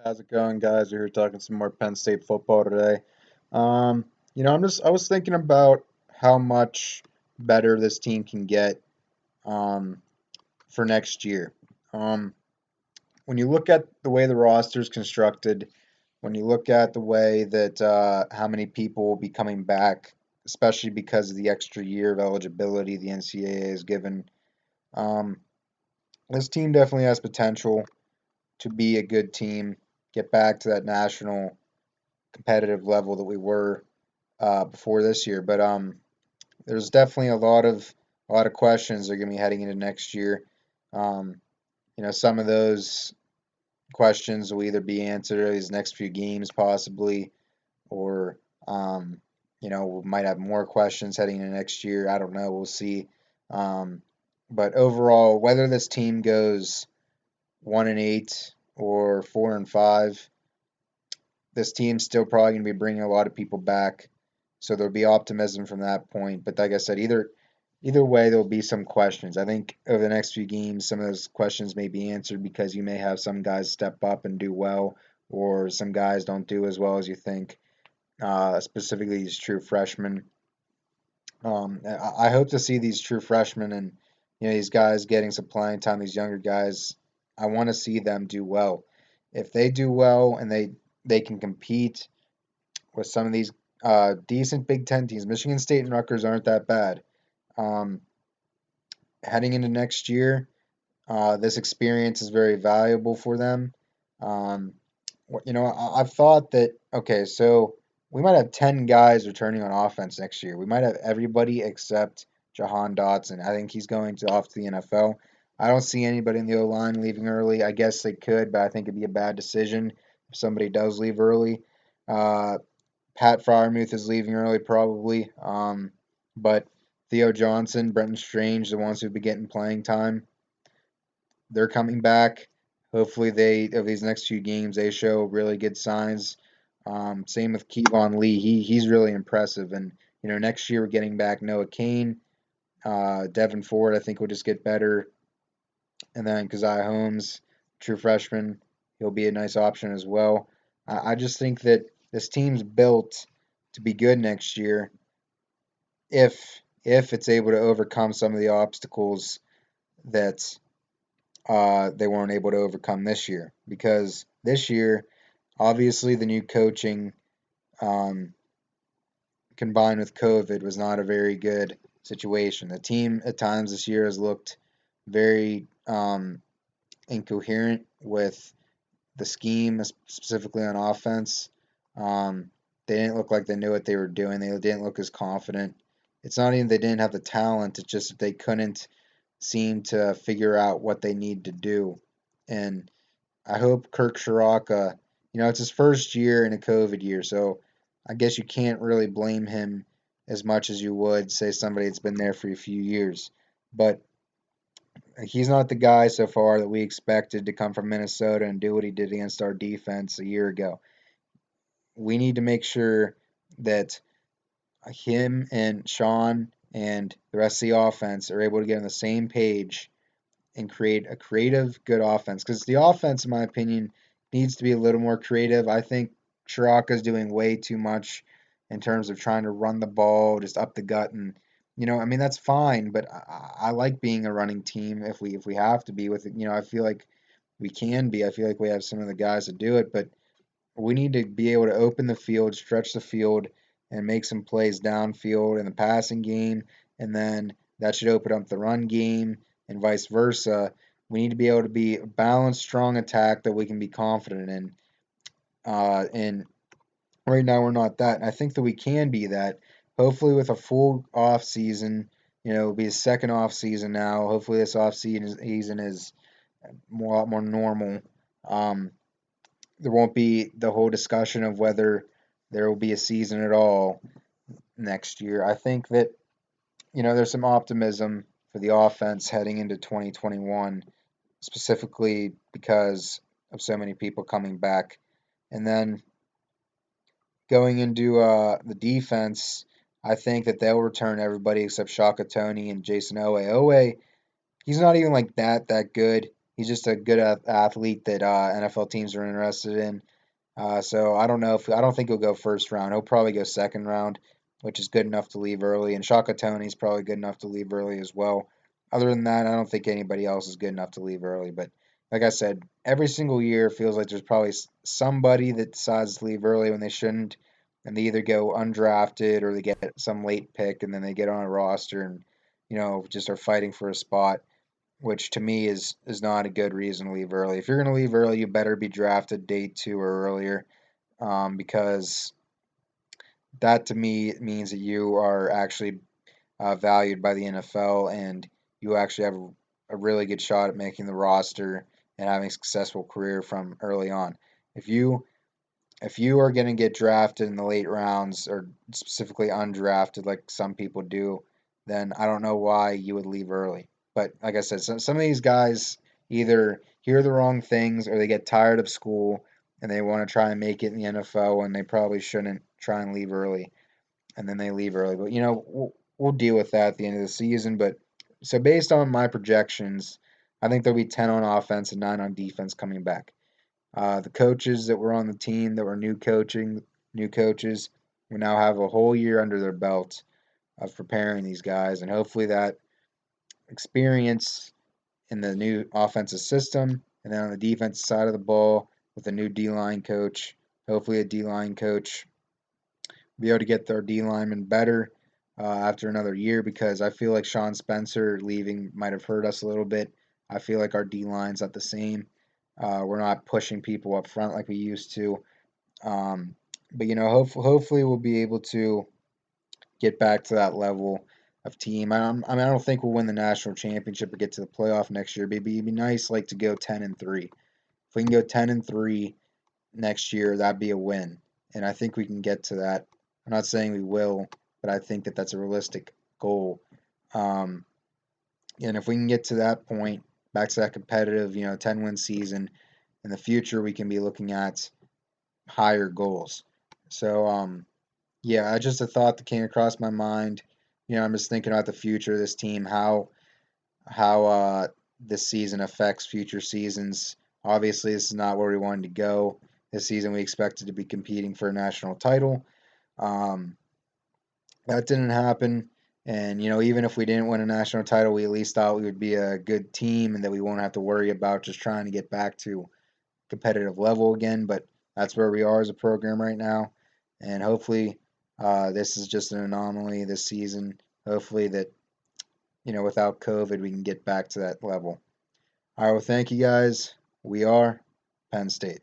How's it going, guys? We're here talking some more Penn State football today. Um, I was thinking about how much better this team can get um, for next year. Um, when you look at the way the roster is constructed, when you look at the way that how many people will be coming back, especially because of the extra year of eligibility the NCAA has given, um, this team definitely has potential to be a good team, get back to that national competitive level that we were before this year. But there's definitely a lot of questions that are going to be heading into next year. Um, some of those questions will either be answered these next few games, possibly, or we might have more questions heading into next year. I don't know. We'll see. Um, but overall, whether this team goes 1-8 or 4-5, this team's still probably going to be bringing a lot of people back, so there'll be optimism from that point. But like I said, either way, there'll be some questions. I think over the next few games, some of those questions may be answered because you may have some guys step up and do well, or some guys don't do as well as you think. Specifically, these true freshmen. I hope to see these true freshmen and these guys getting some playing time. These younger guys, I want to see them do well. If they do well and they can compete with some of these decent Big Ten teams. Michigan State and Rutgers aren't that bad. Um, Heading into next year, this experience is very valuable for them. Um, I've thought that, okay, so we might have 10 guys returning on offense next year. We might have everybody except Jahan Dotson. I think he's going to off to the NFL. I don't see anybody in the O line leaving early. I guess they could, but I think it'd be a bad decision if somebody does leave early. Uh, Pat Fryermuth is leaving early, probably. But Theo Johnson, Brenton Strange, the ones who've been getting playing time, they're coming back. Hopefully, of these next few games, they show really good signs. Same with Kevon Lee. He's really impressive. And next year we're getting back Noah Kane, Devin Ford. I think will just get better. And then Keziah Holmes, true freshman, he'll be a nice option as well. I just think that this team's built to be good next year if it's able to overcome some of the obstacles that they weren't able to overcome this year. Because this year, obviously, the new coaching um, combined with COVID was not a very good situation. The team at times this year has looked very incoherent with the scheme, specifically on offense. Um, they didn't look like they knew what they were doing. They didn't look as confident. It's not even they didn't have the talent. It's just that they couldn't seem to figure out what they need to do. And I hope Kirk Shiraka, it's his first year in a COVID year, so I guess you can't really blame him as much as you would say somebody that's been there for a few years. But he's not the guy so far that we expected to come from Minnesota and do what he did against our defense a year ago. We need to make sure that him and Sean and the rest of the offense are able to get on the same page and create a creative, good offense. Because the offense, in my opinion, needs to be a little more creative. I think Shiraka's doing way too much in terms of trying to run the ball just up the gut, and I mean that's fine. But I like being a running team if we have to be with it. I feel like we can be. I feel like we have some of the guys to do it, but we need to be able to open the field, stretch the field, and make some plays downfield in the passing game, and then that should open up the run game and vice versa. We need to be able to be a balanced, strong attack that we can be confident in. And right now we're not that. And I think that we can be that. Hopefully, with a full off season, it'll be a second off season now. Hopefully, this off season is more normal. Um, there won't be the whole discussion of whether there will be a season at all next year. I think that, there's some optimism for the offense heading into 2021, specifically because of so many people coming back. And then going into the defense, I think that they'll return everybody except Shaka Tony and Jason Owe. Owe, he's not even like that good. He's just a good athlete that NFL teams are interested in. So I don't think he'll go first round. He'll probably go second round, which is good enough to leave early. And Shaka Tony's probably good enough to leave early as well. Other than that, I don't think anybody else is good enough to leave early. But like I said, every single year feels like there's probably somebody that decides to leave early when they shouldn't, and they either go undrafted or they get some late pick and then they get on a roster and just are fighting for a spot, which to me is not a good reason to leave early. If you're going to leave early, you better be drafted day two or earlier, because that to me means that you are actually valued by the NFL and you actually have a really good shot at making the roster and having a successful career from early on. If you if you are going to get drafted in the late rounds or specifically undrafted like some people do, then I don't know why you would leave early. But like I said, some of these guys either hear the wrong things or they get tired of school and they want to try and make it in the NFL and they probably shouldn't try and leave early and then they leave early. But we'll deal with that at the end of the season. But so based on my projections, I think there'll be 10 on offense and 9 on defense coming back. The coaches that were on the team that were new coaches, will now have a whole year under their belt of preparing these guys, and hopefully that experience in the new offensive system, and then on the defensive side of the ball with a new D line coach, hopefully a D line coach will be able to get their D linemen better after another year because I feel like Sean Spencer leaving might have hurt us a little bit. I feel like our D line's not the same. We're not pushing people up front like we used to. But hopefully we'll be able to get back to that level of team. I mean, I don't think we'll win the national championship or get to the playoff next year. But it'd be nice, like to go 10-3. If we can go 10-3 next year, that'd be a win, and I think we can get to that. I'm not saying we will, but I think that that's a realistic goal. Um, and if we can get to that point, back to that competitive, 10-win season in the future, we can be looking at higher goals. So, yeah, just a thought that came across my mind. I'm just thinking about the future of this team, how this season affects future seasons. Obviously, this is not where we wanted to go. This season, we expected to be competing for a national title. Um, that didn't happen. And, even if we didn't win a national title, we at least thought we would be a good team and that we won't have to worry about just trying to get back to competitive level again. But that's where we are as a program right now. And hopefully, this is just an anomaly this season. Hopefully, that, without COVID, we can get back to that level. All right, well, thank you guys. We are Penn State.